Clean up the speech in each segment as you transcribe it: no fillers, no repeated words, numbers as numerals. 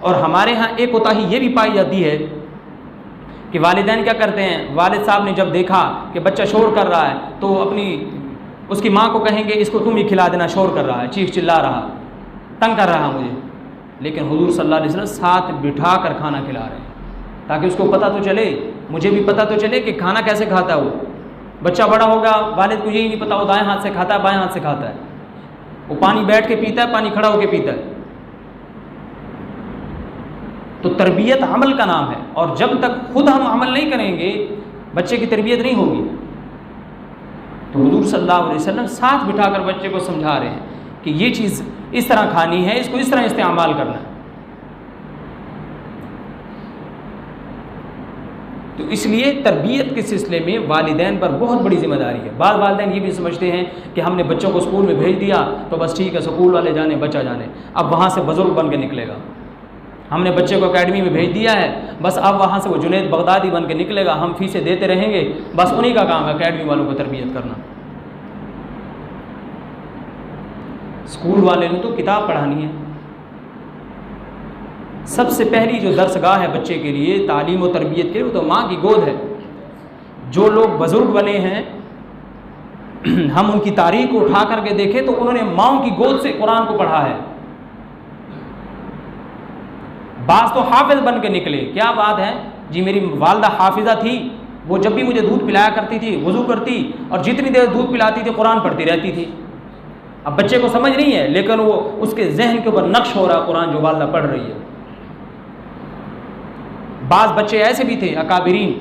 और हमारे यहाँ एक कोताही ये भी पाई जाती है कि वालिदैन क्या करते हैं, वालिद साहब ने जब देखा कि बच्चा शोर कर रहा है तो उसकी माँ को कहेंगे इसको तुम ही खिला देना, शोर कर रहा है, चीख चिल्ला रहा, तंग कर रहा मुझे। लेकिन हुजूर सल्लल्लाहु अलैहि वसल्लम साथ बिठा कर खाना खिला रहे हैं ताकि उसको पता तो चले, मुझे भी पता तो चले कि खाना कैसे खाता है। वो बच्चा बड़ा होगा, वालिद को यही नहीं पता वो दाएं हाथ से खाता है बाएं हाथ से खाता है, वो पानी बैठ के पीता है पानी खड़ा होकर पीता है। तो तरबियत अमल का नाम है, और जब तक खुद हम अमल नहीं करेंगे बच्चे की तरबियत नहीं होगी। तो हुजूर सल्लल्लाहु अलैहि वसल्लम साथ बिठाकर बच्चे को समझा रहे हैं कि ये चीज़ इस तरह खानी है, इसको इस तरह इस्तेमाल करना है। तो इसलिए तरबियत के सिलसिले में वालिदैन पर बहुत बड़ी जिम्मेदारी है। बाद वालिदैन ये भी समझते हैं कि हमने बच्चों को स्कूल में भेज दिया तो बस ठीक है, स्कूल वाले जाने बच्चा जाने, अब वहाँ से बुजुर्ग बन के निकलेगा। हमने बच्चे को एकेडमी में भेज दिया है, बस अब वहाँ से वो जुनैद बगदादी बन के निकलेगा, हम फीसें देते रहेंगे, बस उन्हीं का काम है एकेडमी वालों को तरबियत करना। स्कूल वाले ने तो किताब पढ़ानी है। सबसे पहली जो दरसगाह है बच्चे के लिए तालीम और तरबियत के लिए वो तो माँ की गोद है। जो लोग बुजुर्ग बने हैं हम उनकी तारीख को उठा करके देखें तो उन्होंने माँ की गोद से कुरान को पढ़ा है। बास तो हाफिज बन के निकले, क्या बात है जी, मेरी वालदा हाफिज़ा थी, वो जब भी मुझे दूध पिलाया करती थी वज़ू करती और जितनी देर दूध पिलाती थी कुरान पढ़ती रहती थी। अब बच्चे को समझ नहीं है लेकिन वो उसके जहन के ऊपर नक्श हो रहा कुरान जो वालदा पढ़ रही है। बाज़ बच्चे ऐसे भी थे अकाबिरीन,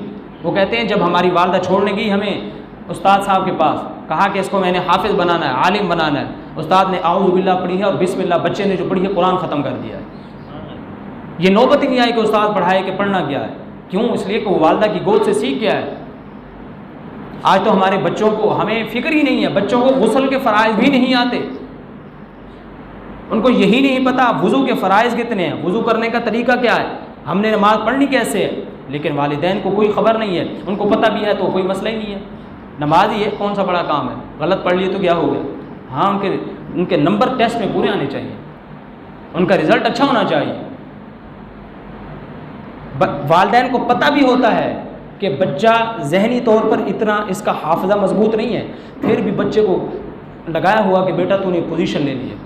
वो कहते हैं जब हमारी वालदा छोड़ने गई हमें उस्ताद साहब के पास, कहा कि इसको मैंने हाफिज़ बनाना है, आलिम बनाना है, उस्ताद ने आऊज़ु बिल्लाह पढ़ी है और बिस्मिल्लाह बच्चे ने जो पढ़ी है कुरान ख़त्म कर दिया है। ये नौबत ही नहीं आई कि उस्ताद पढ़ाए कि पढ़ना क्या है, क्यों? इसलिए कि वो वालदा की गोद से सीख गया है। आज तो हमारे बच्चों को हमें फ़िक्र ही नहीं है, बच्चों को गुस्ल के फ़राइज़ भी नहीं आते, उनको यही नहीं पता वज़ू के फ़राइज़ कितने हैं, वज़ू करने का तरीका क्या है, हमने नमाज़ पढ़नी कैसे है। लेकिन वालिदैन को कोई ख़बर नहीं है, उनको पता भी है तो कोई मसला ही नहीं है, नमाज ही है, कौन सा बड़ा काम है, गलत पढ़ लिए तो क्या हो गया। हाँ, उनके नंबर टेस्ट में पूरे आने चाहिए, उनका रिज़ल्ट अच्छा होना चाहिए। वालिदैन को पता भी होता है कि बच्चा जहनी तौर पर इतना इसका हाफिज़ा मजबूत नहीं है, फिर भी बच्चे को लगाया हुआ कि बेटा तूने पोजीशन ले ली है।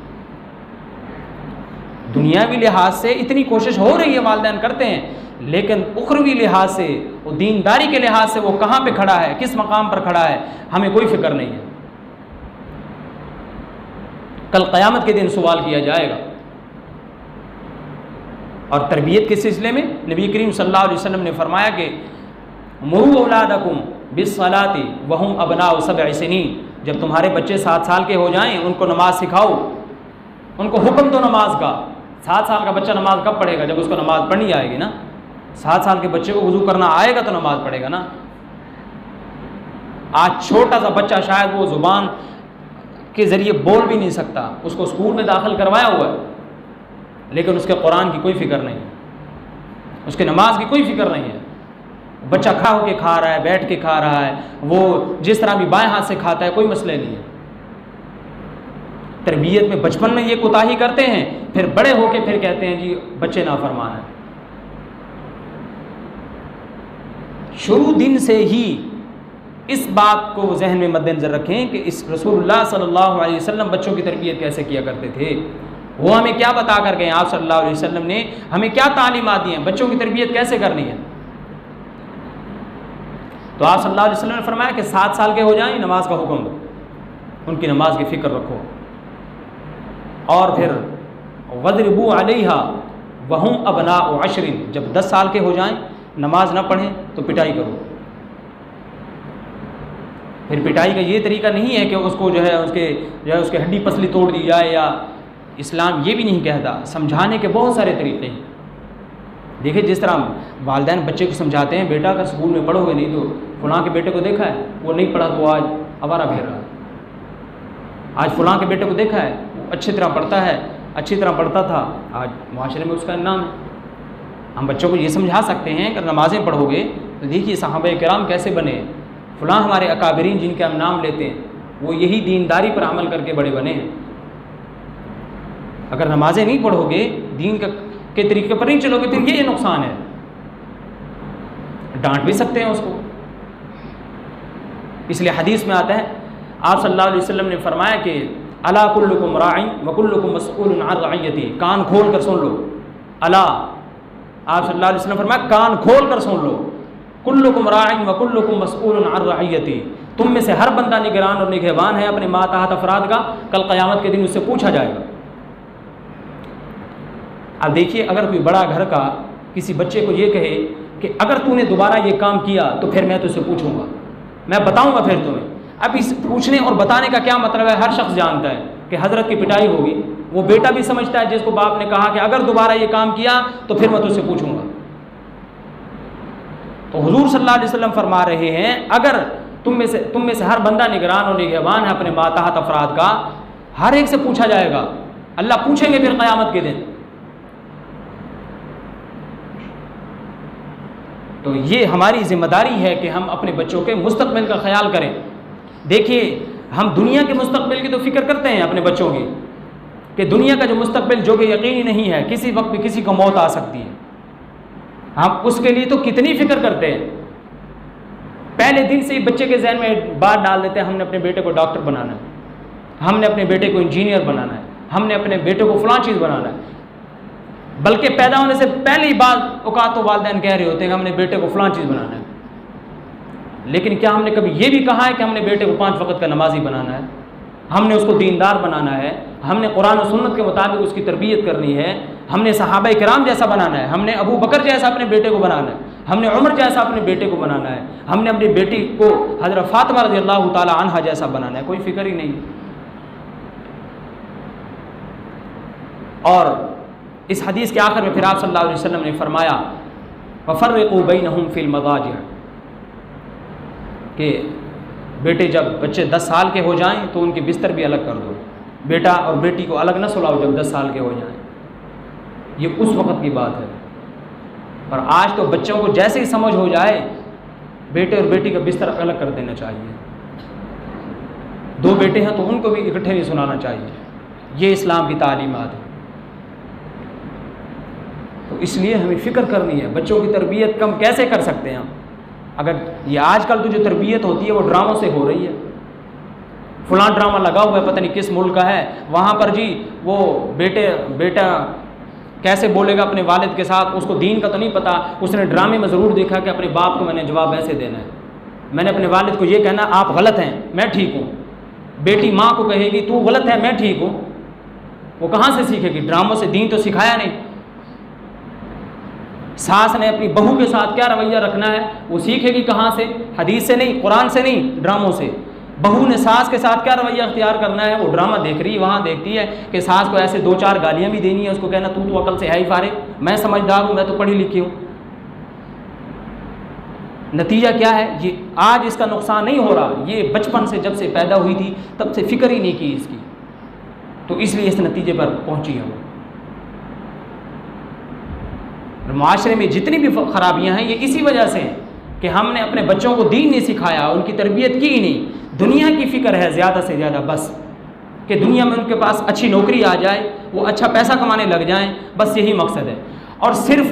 दुनियावी लिहाज से इतनी कोशिश हो रही है, वालिदैन करते हैं, लेकिन उखरवी लिहाज से वो दीनदारी के लिहाज से वो कहाँ पे खड़ा है, किस मकाम पर खड़ा है, हमें कोई फिक्र नहीं है। कल क़यामत के दिन सवाल किया जाएगा। और तरबियत के सिलसिले में नबी करीम सल्लल्लाहु अलैहि वसल्लम ने फरमाया कि मुरू औलादकुम बिस्सलाति वहुम अबनाउ सब'i सिनीन, जब तुम्हारे बच्चे 7 साल के हो जाएं उनको नमाज सिखाओ, उनको हुक्म दो नमाज का। 7 साल का बच्चा नमाज कब पढ़ेगा? जब उसको नमाज पढ़नी आएगी ना। 7 साल के बच्चे को वज़ू करना आएगा तो नमाज पढ़ेगा ना। आज छोटा सा बच्चा शायद वो ज़ुबान के ज़रिए बोल भी नहीं सकता, उसको स्कूल में दाखिल करवाया हुआ है, लेकिन उसके कुरान की कोई फ़िक्र नहीं है, उसके नमाज की कोई फ़िक्र नहीं है। बच्चा खड़ा होकर खा रहा है, बैठ के खा रहा है, वो जिस तरह भी बाएं हाथ से खाता है, कोई मसला नहीं है। तरबियत में बचपन में ये कोताही करते हैं, फिर बड़े होके फिर कहते हैं जी बच्चे नाफरमान हैं। शुरू दिन से ही इस बात को जहन में मद्देनज़र रखें कि इस रसूलुल्लाह सल्लल्लाहु अलैहि वसल्लम बच्चों की तरबियत कैसे किया करते थे, वो हमें क्या बता कर गए, आप सल्लल्लाहु अलैहि वसल्लम ने हमें क्या तालीमात दी हैं, बच्चों की तरबियत कैसे करनी है। तो आप सल्लल्लाहु अलैहि वसल्लम ने फरमाया कि 7 साल के हो जाएं नमाज का हुक्म दो, उनकी नमाज की फ़िक्र रखो, और फिर वज़रिबू अलैहा वहुम अबनाउ अशरिन, जब 10 साल के हो जाएं नमाज ना पढ़ें तो पिटाई करो। फिर पिटाई का ये तरीका नहीं है कि उसको उसके हड्डी पसली तोड़ दी जाए, या इस्लाम ये भी नहीं कहता, समझाने के बहुत सारे तरीके हैं। देखिए जिस तरह वालिदैन बच्चे को समझाते हैं, बेटा अगर स्कूल में पढ़ोगे नहीं तो फलां के बेटे को देखा है वो नहीं पढ़ा तो आज आवारा फिर रहा है, आज फलां के बेटे को देखा है वो अच्छी तरह पढ़ता है, अच्छी तरह पढ़ता था, आज माशरे में उसका नाम है। हम बच्चों को ये समझा सकते हैं अगर नमाज़ें पढ़ोगे तो देखिए सहाबा किराम कैसे बने, फलां हमारे अकाबिरीन जिनके हम नाम लेते हैं वो यही दीनदारी पर अमल करके बड़े बने हैं। अगर नमाज़ें नहीं पढ़ोगे, दीन का के तरीके पर नहीं चलोगे फिर ये नुकसान है। डांट भी सकते हैं उसको। इसलिए हदीस में आता है, आप सल्लल्लाहु अलैहि वसल्लम ने फरमाया कि अला कुल्लुकुम राइन व कुल्लुकुम मसऊलुन अन रइयती, कान खोल कर सुन लो। अला, आप सल्लल्लाहु अलैहि वसल्लम फरमाया कान खोल कर सुन लो, कुल्लुकुम राइन व कुल्लुकुम मसऊलुन अन रइयती, तुम में से हर बंदा निगरान और निगहबान है अपने मातहत अफराद का, कल क़यामत के दिन उससे पूछा जाएगा। अब देखिए, अगर कोई बड़ा घर का किसी बच्चे को ये कहे कि अगर तूने दोबारा ये काम किया तो फिर मैं तुझसे पूछूंगा, मैं बताऊंगा फिर तुम्हें। अब इस पूछने और बताने का क्या मतलब है? हर शख्स जानता है कि हज़रत की पिटाई होगी। वो बेटा भी समझता है जिसको बाप ने कहा कि अगर दोबारा ये काम किया तो फिर मैं तुझसे पूछूंगा। तो हुजूर सल्लल्लाहु अलैहि वसल्लम फरमा रहे हैं, अगर तुम में से हर बंदा निगरान और निगहबान है अपने मातहत अफराद का, हर एक से पूछा जाएगा। अल्लाह पूछेंगे फिर क़यामत के दिन। तो ये हमारी ज़िम्मेदारी है कि हम अपने बच्चों के मुस्तक़बिल का ख्याल करें। देखिए, हम दुनिया के मुस्तक़बिल की तो फ़िक्र करते हैं अपने बच्चों की, कि दुनिया का जो मुस्तक़बिल जो कि यकीनी नहीं है, किसी वक्त भी किसी को मौत आ सकती है, हम उसके लिए तो कितनी फ़िक्र करते हैं। पहले दिन से ही बच्चे के जहन में बात डाल देते हैं, हमने अपने बेटे को डॉक्टर बनाना है, हमने अपने बेटे को इंजीनियर बनाना है, हमने अपने बेटे को फ़लाँ चीज़ बनाना है। बल्कि पैदा होने से पहले ही बात औकात तो वालिदैन कह रहे होते हैं कि हमने बेटे को फ़लाँ चीज़ बनाना है। लेकिन क्या हमने कभी ये भी कहा है कि हमने बेटे को 5 वक्त का नमाजी बनाना है, हमने उसको दीनदार बनाना है, हमने कुरान और सुन्नत के मुताबिक उसकी तरबियत करनी है, हमने सहाबा किराम जैसा बनाना है, हमने अबू बकर जैसा अपने बेटे को बनाना है, हमने उमर जैसा अपने बेटे को बनाना है, हमने अपनी बेटी को हज़रत फातिमा रज़ियल्लाहु ताला अन्हा जैसा बनाना है? कोई फिक्र ही नहीं। और इस हदीस के आखिर में फिर आप सल्लल्लाहु अलैहि वसल्लम ने फरमाया, वफ़र्रिक़ू बैनहुम फ़िल मज़ाजिअ, कि बेटे जब बच्चे 10 साल के हो जाएं तो उनके बिस्तर भी अलग कर दो। बेटा और बेटी को अलग न सुलाओ जब 10 साल के हो जाएं। ये उस वक़्त की बात है। और आज तो बच्चों को जैसे ही समझ हो जाए, बेटे और बेटी का बिस्तर अलग कर देना चाहिए। 2 बेटे हैं तो उनको भी इकट्ठे नहीं सुनाना चाहिए। ये इस्लाम की तालीमात है। तो इसलिए हमें फ़िक्र करनी है, बच्चों की तरबियत कम कैसे कर सकते हैं हम? अगर ये आजकल तो जो तरबियत होती है वो ड्रामों से हो रही है। फ़लाँ ड्रामा लगा हुआ है, पता नहीं किस मुल्क का है, वहाँ पर जी वो बेटा कैसे बोलेगा अपने वालिद के साथ, उसको दीन का तो नहीं पता, उसने ड्रामे में ज़रूर देखा कि अपने बाप को मैंने जवाब ऐसे देना है, मैंने अपने वालिद को ये कहना आप गलत हैं मैं ठीक हूँ। बेटी माँ को कहेगी तू गलत है मैं ठीक हूँ। वो कहाँ से सीखेगी? ड्रामों से। दीन तो सिखाया नहीं। सास ने अपनी बहू के साथ क्या रवैया रखना है वो सीखेगी कहाँ से? हदीस से नहीं, कुरान से नहीं, ड्रामों से। बहू ने सास के साथ क्या रवैया अख्तियार करना है वो ड्रामा देख रही है, वहाँ देखती है कि सास को ऐसे 2-4 गालियाँ भी देनी है, उसको कहना तू तो अकल से है ही फारिग, मैं समझदार हूँ, मैं तो पढ़ी लिखी हूँ। नतीजा क्या है? ये आज इसका नुकसान नहीं हो रहा, ये बचपन से जब से पैदा हुई थी तब से फ़िक्र ही नहीं की इसकी, तो इसलिए इस नतीजे पर पहुँची है वो। माशरे में जितनी भी ख़राबियाँ हैं ये इसी वजह से हैं कि हमने अपने बच्चों को दीन नहीं सिखाया, उनकी तरबियत की ही नहीं। दुनिया की फ़िक्र है ज़्यादा से ज़्यादा, बस कि दुनिया में उनके पास अच्छी नौकरी आ जाए, वो अच्छा पैसा कमाने लग जाएं, बस यही मकसद है। और सिर्फ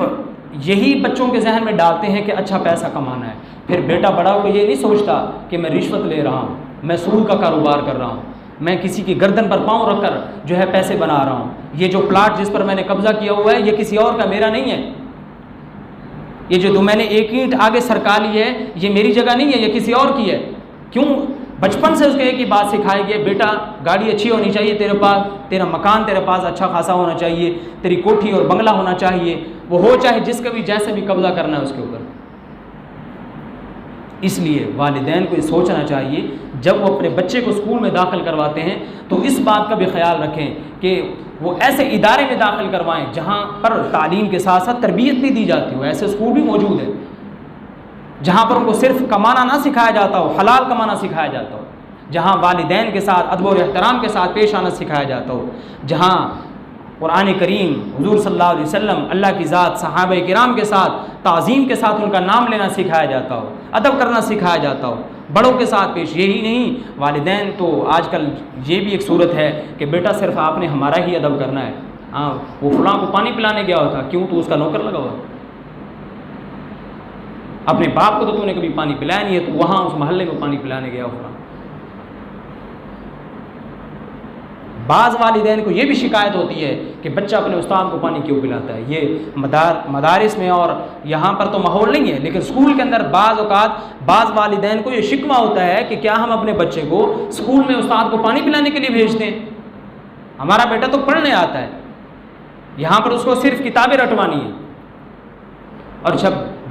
यही बच्चों के जहन में डालते हैं कि अच्छा पैसा कमाना है। फिर बेटा बड़ा होकर ये नहीं सोचता कि मैं रिश्वत ले रहा हूँ, मैं सूद का कारोबार कर रहा हूँ, मैं किसी की गर्दन पर पाँव रखकर जो है पैसे बना रहा हूँ, ये जो प्लाट जिस पर मैंने कब्ज़ा किया हुआ है ये किसी और का, मेरा नहीं है, ये जो मैंने 1 ईंट आगे सरका ली है ये मेरी जगह नहीं है, ये किसी और की है। क्यों? बचपन से उसको एक ही बात सिखाई गई, बेटा गाड़ी अच्छी होनी चाहिए तेरे पास, तेरा मकान तेरे पास अच्छा खासा होना चाहिए, तेरी कोठी और बंगला होना चाहिए, वो हो चाहे जिसका भी जैसे भी कब्ज़ा करना है उसके ऊपर। इसलिए वालिदैन को ये सोचना चाहिए जब वो अपने बच्चे को स्कूल में दाखिल करवाते हैं तो इस बात का भी ख्याल रखें कि वो ऐसे इदारे में दाखिल करवाएं जहाँ पर तालीम के साथ साथ तरबियत भी दी जाती हो। ऐसे स्कूल भी मौजूद है जहाँ पर उनको सिर्फ कमाना ना सिखाया जाता हो, हलाल कमाना सिखाया जाता हो, जहाँ वालिदैन के साथ अदब और एहतराम के साथ पेश आना सिखाया जाता हो, जहाँ कुरान करीम हुजूर सल्लल्लाहु अलैहि वसल्लम अल्लाह की ज़ात सहाबा किराम के साथ ताज़ीम के साथ उनका नाम लेना सिखाया जाता हो, अदब करना सिखाया जाता हो, बड़ों के साथ पेश। यही नहीं, वालिदैन तो आजकल ये भी एक सूरत है कि बेटा सिर्फ आपने हमारा ही अदब करना है, हाँ वो फलां को पानी पिलाने गया हुआ था, क्यों? तो उसका नौकर लगा हुआ। अपने बाप को तो तूने कभी पानी पिलाया नहीं है, तो वहाँ उस मोहल्ले में पानी पिलाने गया फलां। बाज़ वालिदैन को ये भी शिकायत होती है कि बच्चा अपने उस्ताद को पानी क्यों पिलाता है। ये मदारिस में और यहाँ पर तो माहौल नहीं है, लेकिन स्कूल के अंदर बाज़ औक़ात बाज़ वालिदैन को ये शिकवा होता है कि क्या हम अपने बच्चे को स्कूल में उस्ताद को पानी पिलाने के लिए भेजते हैं? हमारा बेटा तो पढ़ने आता है, यहाँ पर उसको सिर्फ किताबें रटवानी है। और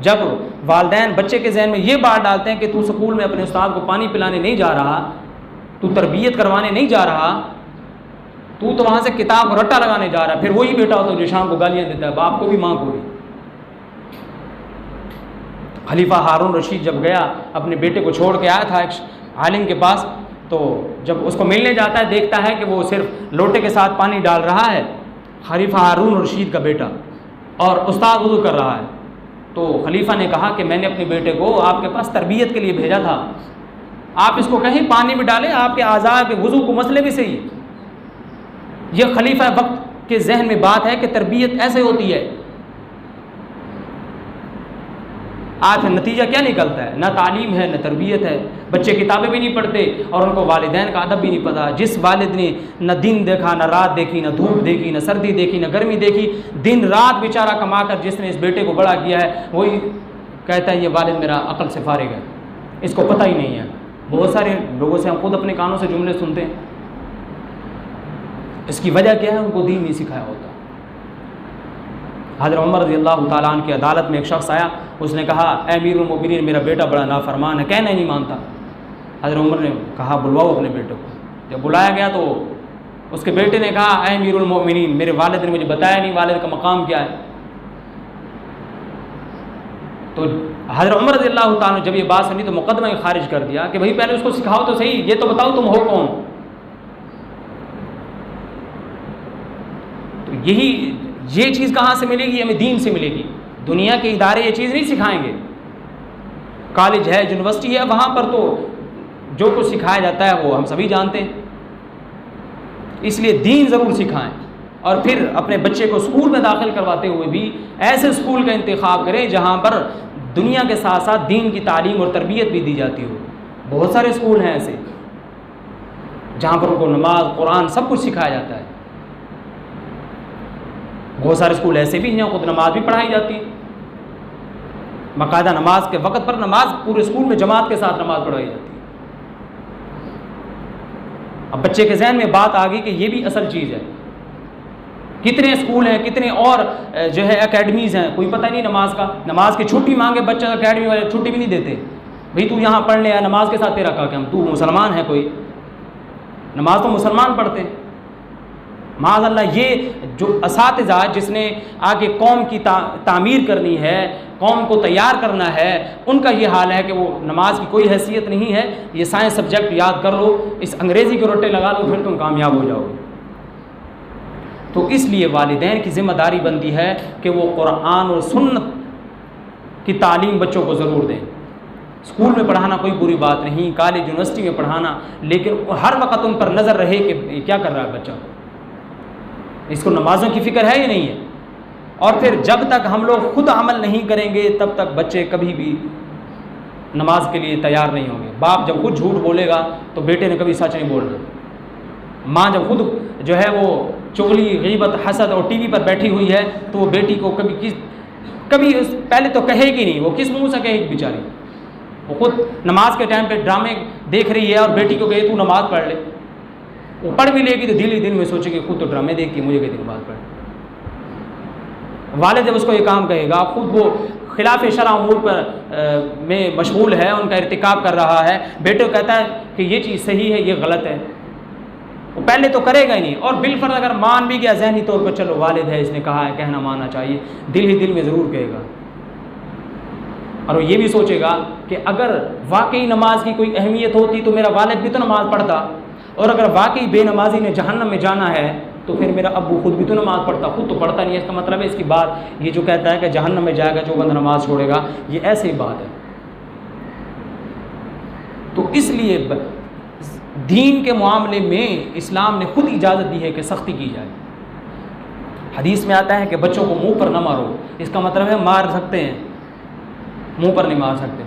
जब वालिदैन बच्चे के जहन में ये बात डालते हैं कि तू स्कूल में अपने उस्ताद को पानी पिलाने नहीं जा रहा, तू तरबियत करवाने नहीं जा रहा, तू तो वहाँ से किताब रट्टा लगाने जा रहा है, फिर वही बेटा होता है जो शाम को गालियाँ देता है, बाप को भी माँ को भी। खलीफा हारून रशीद जब गया अपने बेटे को छोड़ के आया था एक आलिम के पास, तो जब उसको मिलने जाता है देखता है कि वो सिर्फ लोटे के साथ पानी डाल रहा है, खलीफा हारून रशीद का बेटा, और उस्ताद वुज़ू कर रहा है। तो खलीफा ने कहा कि मैंने अपने बेटे को आपके पास तरबियत के लिए भेजा था, आप इसको कहीं पानी में डालें, आपके आज़ा के वुज़ू को मसले भी सही। यह खलीफा वक्त के जहन में बात है कि तरबियत ऐसे होती है। आज नतीजा क्या निकलता है? ना तालीम है, न तरबियत है, बच्चे किताबें भी नहीं पढ़ते और उनको वालिदैन का अदब भी नहीं पता। जिस वालिद ने न दिन देखा, न रात देखी, न धूप देखी, न सर्दी देखी, न गर्मी देखी, दिन रात बेचारा कमा कर जिसने इस बेटे को बड़ा किया है, वही कहता है ये वालिद मेरा अक्ल से फारिग है, इसको पता ही नहीं है। बहुत सारे लोगों से हम खुद अपने कानों से जुमले सुनते हैं। इसकी वजह क्या है? उनको दीन नहीं सिखाया होता। हज़रत उमर रज़ियल्लाहु ताला अन्हु की अदालत में एक शख्स आया, उसने कहा ऐ अमीरुल मोमिनीन, मेरा बेटा बड़ा नाफरमान है, कहना नहीं मानता। हज़रत उमर ने कहा बुलवाओ अपने बेटे को। जब बुलाया गया तो उसके बेटे ने कहा ऐ अमीरुल मोमिनीन, मेरे वालिद ने मुझे बताया नहीं वालिद का मकाम क्या है। तो हज़रत उमर रज़ियल्लाहु ताला अन्हु जब ये बात सुनी तो मुकदमा खारिज कर दिया कि भाई पहले उसको सिखाओ तो सही, ये तो बताओ तुम हो कौन। तो ये चीज़ कहाँ से मिलेगी? हमें दीन से मिलेगी। दुनिया के इदारे ये चीज़ नहीं सिखाएंगे। कॉलेज है, यूनिवर्सिटी है, वहाँ पर तो जो कुछ सिखाया जाता है वो हम सभी जानते हैं। इसलिए दीन ज़रूर सिखाएं और फिर अपने बच्चे को स्कूल में दाखिल करवाते हुए भी ऐसे स्कूल का इंतखाब करें जहाँ पर दुनिया के साथ साथ दीन की तालीम और तरबियत भी दी जाती हो। बहुत सारे स्कूल हैं ऐसे जहाँ पर उनको नमाज, कुरान सब कुछ सिखाया जाता है। बहुत सारे स्कूल ऐसे भी हैं खुद नमाज भी पढ़ाई जाती है, बाकायदा नमाज के वक़्त पर नमाज पूरे स्कूल में जमात के साथ नमाज पढ़ाई जाती है। अब बच्चे के जहन में बात आ गई कि ये भी असल चीज़ है। कितने स्कूल हैं, कितने और जो है एकेडमीज़ हैं, कोई पता नहीं नमाज का। नमाज की छुट्टी मांगे बच्चा, एकेडमी वाले छुट्टी भी नहीं देते। भाई तू यहाँ पढ़ने आया, नमाज के साथ तेरा क्या काम? तू मुसलमान है कोई? नमाज तो मुसलमान पढ़ते हैं। माज़अल्लाह ये जो असातिज़ा जिसने आगे कौम की तामीर करनी है, कौम को तैयार करना है, उनका ये हाल है कि वो नमाज की कोई हैसियत नहीं है। ये साइंस सब्जेक्ट याद कर लो, इस अंग्रेज़ी के रोटे लगा लो, फिर तुम कामयाब हो जाओगे। तो इसलिए वालिदैन की ज़िम्मेदारी बनती है कि वो कुरान और सुन्नत की तालीम बच्चों को ज़रूर दें। स्कूल में पढ़ाना कोई बुरी बात नहीं, कॉलेज यूनिवर्सिटी में पढ़ाना, लेकिन हर वक्त उन पर नज़र रहे कि क्या कर रहा है बच्चा, इसको नमाज़ों की फ़िक्र है या नहीं है। और फिर जब तक हम लोग खुद अमल नहीं करेंगे तब तक बच्चे कभी भी नमाज के लिए तैयार नहीं होंगे। बाप जब खुद झूठ बोलेगा तो बेटे ने कभी सच नहीं बोलना। माँ जब खुद जो है वो चुगली, गीबत, हसद और टीवी पर बैठी हुई है तो वो बेटी को कभी पहले तो कहेगी नहीं, वो किस मुँह से कहेगी बेचारी। वो खुद नमाज के टाइम पे ड्रामे देख रही है और बेटी को कहे तू नमाज़ पढ़ ले, वो पढ़ भी लेगी तो दिल ही दिल में सोचेगी खुद तो ड्रामे देखती है, मुझे कई दिन बाद पढ़। वालिद जब उसको ये काम कहेगा, खुद वो खिलाफ शरअ अमूर पर में मशगूल है, उनका इर्तिकाब कर रहा है, बेटे को कहता है कि ये चीज़ सही है, ये गलत है, वो पहले तो करेगा ही नहीं। और बिलफर्ज अगर मान भी गया जहनी तौर पर, चलो वालिद है, इसने कहा है, कहना मानना चाहिए, दिल ही दिल में ज़रूर कहेगा। और वो ये भी सोचेगा कि अगर वाकई नमाज की कोई अहमियत होती तो मेरा वालिद भी तो नमाज़ पढ़ता, और अगर वाकई बेनमाजी ने जहन्नम में जाना है तो फिर मेरा अब्बू खुद भी तो नमाज़ पढ़ता, खुद तो पढ़ता नहीं है। इसका मतलब है इसकी बात ये जो कहता है कि जहन्नम में जाएगा जो बंदा नमाज़ छोड़ेगा, ये ऐसे ही बात है। तो इसलिए दीन के मामले में इस्लाम ने खुद इजाज़त दी है कि सख्ती की जाए। हदीस में आता है कि बच्चों को मुंह पर न मारो, इसका मतलब है मार सकते हैं, मुंह पर नहीं मार सकते।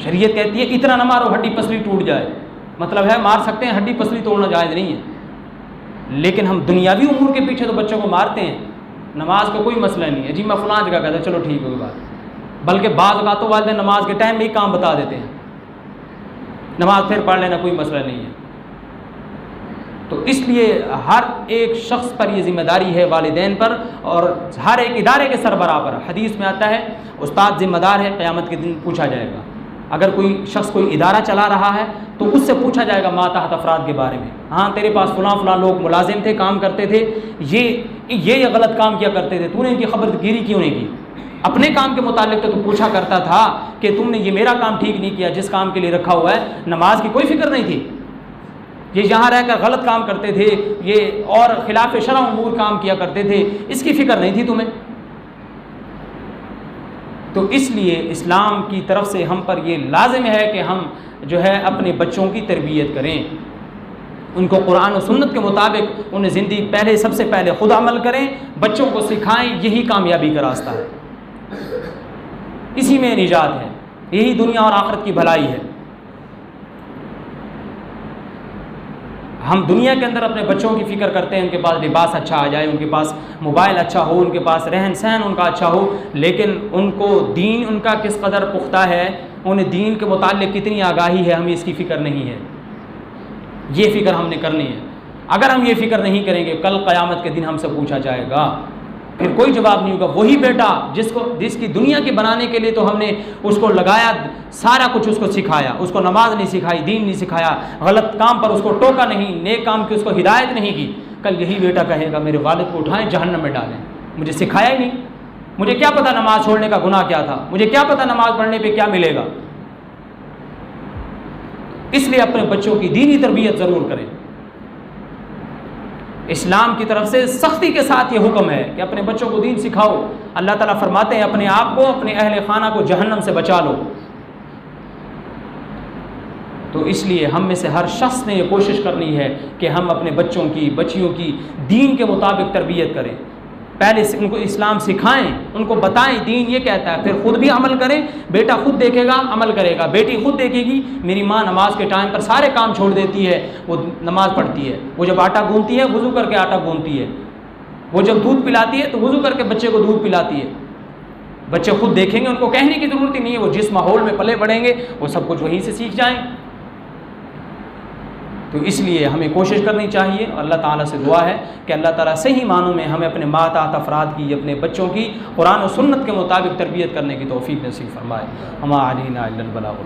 शरीयत कहती है इतना न मारो हड्डी पसली टूट जाए, मतलब है मार सकते हैं, हड्डी पसली तोड़ना जायज़ नहीं है। लेकिन हम दुनियावी उमूर के पीछे तो बच्चों को मारते हैं। नमाज का कोई मसला नहीं है, जी मैं फ़लाँ जगह कहता चलो ठीक होगी बात, बल्कि बाज़ औक़ात तो वालिदैन नमाज के टाइम में ही काम बता देते हैं, नमाज फिर पढ़ लेना, कोई मसला नहीं है। तो इसलिए हर एक शख्स पर ये ज़िम्मेदारी है, वालिदैन पर और हर एक इदारे के सरबराह पर। हदीस में आता है उस्ताद ज़िम्मेदार है, क़यामत के दिन पूछा जाएगा। अगर कोई शख्स कोई इदारा चला रहा है तो उससे पूछा जाएगा मातहत अफराद के बारे में, हाँ तेरे पास फ़लाँ लोग मुलाजिम थे, काम करते थे, ये गलत काम किया करते थे, तूने इनकी खबरगिरी क्यों नहीं की? अपने काम के मुतालिक तो तू पूछा करता था कि तुमने ये मेरा काम ठीक नहीं किया, जिस काम के लिए रखा हुआ है। नमाज की कोई फिक्र नहीं थी, ये यहाँ रहकर गलत काम करते थे, ये और खिलाफ शरअ उमूर काम किया करते थे, इसकी फ़िक्र नहीं थी तुम्हें। तो इसलिए इस्लाम की तरफ से हम पर ये लाजिम है कि हम जो है अपने बच्चों की तरबियत करें, उनको कुरान और सुन्नत के मुताबिक उन्हें ज़िंदगी पहले सबसे पहले खुद अमल करें, बच्चों को सिखाएं। यही कामयाबी का रास्ता है, इसी में निजात है, यही दुनिया और आखिरत की भलाई है। हम दुनिया के अंदर अपने बच्चों की फ़िक्र करते हैं, उनके पास लिबास अच्छा आ जाए, उनके पास मोबाइल अच्छा हो, उनके पास रहन सहन उनका अच्छा हो, लेकिन उनको दीन उनका किस कदर पुख्ता है, उन्हें दीन के मुताल्लिक़ कितनी आगाही है, हमें इसकी फ़िक्र नहीं है। ये फ़िक्र हमने करनी है। अगर हम ये फ़िक्र नहीं करेंगे, कल क़यामत के दिन हमसे पूछा जाएगा, फिर कोई जवाब नहीं होगा। वही बेटा जिसकी दुनिया के बनाने के लिए तो हमने उसको लगाया, सारा कुछ उसको सिखाया, उसको नमाज नहीं सिखाई, दीन नहीं सिखाया, गलत काम पर उसको टोका नहीं, नेक काम की उसको हिदायत नहीं की, कल यही बेटा कहेगा मेरे वालिद को उठाएं जहन्नम में डालें, मुझे सिखाया ही नहीं, मुझे क्या पता नमाज छोड़ने का गुनाह क्या था, मुझे क्या पता नमाज पढ़ने पर क्या मिलेगा। इसलिए अपने बच्चों की दीनी तरबियत ज़रूर करें। इस्लाम की तरफ से सख्ती के साथ ये हुक्म है कि अपने बच्चों को दीन सिखाओ। अल्लाह ताला फरमाते हैं अपने आप को, अपने अहले खाना को जहन्नम से बचा लो। तो इसलिए हम में से हर शख्स ने ये कोशिश करनी है कि हम अपने बच्चों की बच्चियों की दीन के मुताबिक तरबियत करें। पहले से उनको इस्लाम सिखाएं, उनको बताएं दीन ये कहता है, फिर ख़ुद भी अमल करें। बेटा खुद देखेगा अमल करेगा, बेटी खुद देखेगी। मेरी माँ नमाज के टाइम पर सारे काम छोड़ देती है, वो नमाज़ पढ़ती है। वो जब आटा गूंथती है वज़ू करके आटा गूंथती है, वो जब दूध पिलाती है तो वज़ू करके बच्चे को दूध पिलाती है। बच्चे खुद देखेंगे, उनको कहने की ज़रूरत ही नहीं है, वो जिस माहौल में पले बढ़ेंगे वो सब कुछ वहीं से सीख जाएँ। तो इसलिए हमें कोशिश करनी चाहिए, अल्लाह ताला से दुआ है कि अल्लाह ताला सही मानों में हमें अपने मातहत अफराद की, अपने बच्चों की कुरान और सुन्नत के मुताबिक तरबियत करने की तौफीक नसीब फरमाए। हमा अलैना इल्लल बलाग।